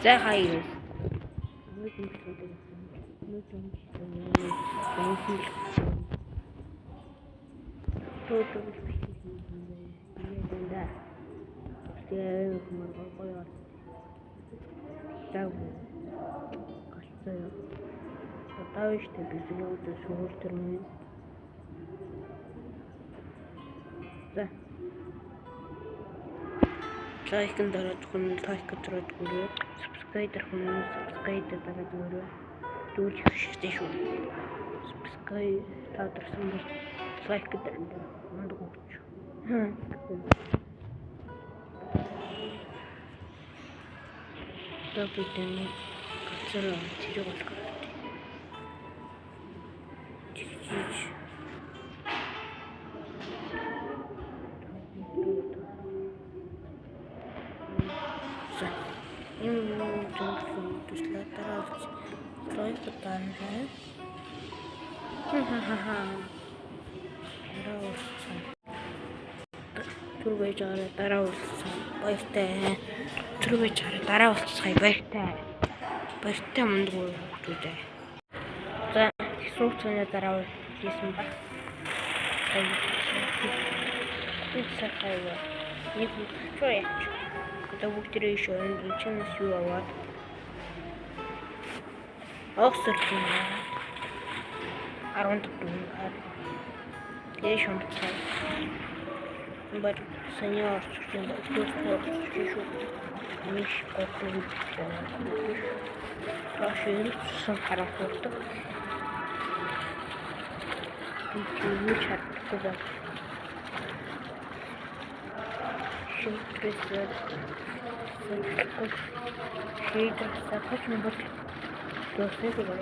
За хаяа. Что без суултармын. За их дараад хүн лайк дараад хүрээ. Subscribe дараад хүрээ. Дүүж хэвчтэй шүү. Subscribe тадарсан бол лайк дараад манд gooch. Тэний гацраа тэрэг болох. Түрвэжаараа дараа уулзсан баяртай. Түрвэжаараа дараа уулзсай баяртай. Баяртай мандгүй хүүхдүүдээ. За сууцны дараа уулзсан ба. Нэг чой. Одоо бүгдээ шоунд чинээс юу аваад Оксфордын 14 Яа шамцаа. But senior student шүү. Миш готрол рашил сан харахдаг. Би чатдаг. Шийдвэр сахач мод досээ гоо.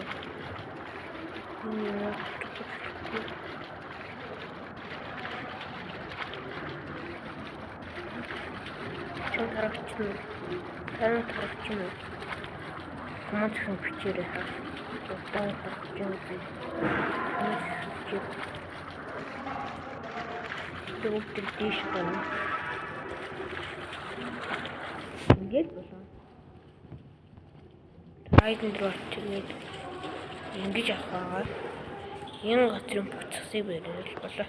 Тарахчмаа. Командхан бичээрээ хаа. Утаа тарахчмаа. Тэгвэл тийш байна. Ингээд болоо. Хайдын дротгээд ингэж авахаа. Энэ газрын буцахсыг барьж болоо.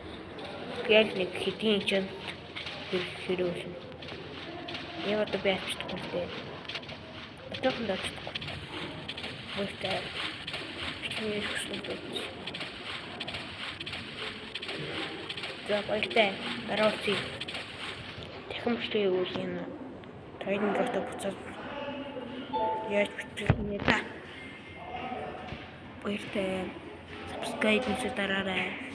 Тэгэл нэг хэдийн чамд хэрэглэсэн. Я вот опять что-то сделал. Потом дальше. Вот так. Почему я что-то делаю? Да, пойдем. Дорогти. Тихо, что я узнаю. Тайный просто пуцал. Я чуть-чуть не так. Пойдем. Subscribe, не тарарай.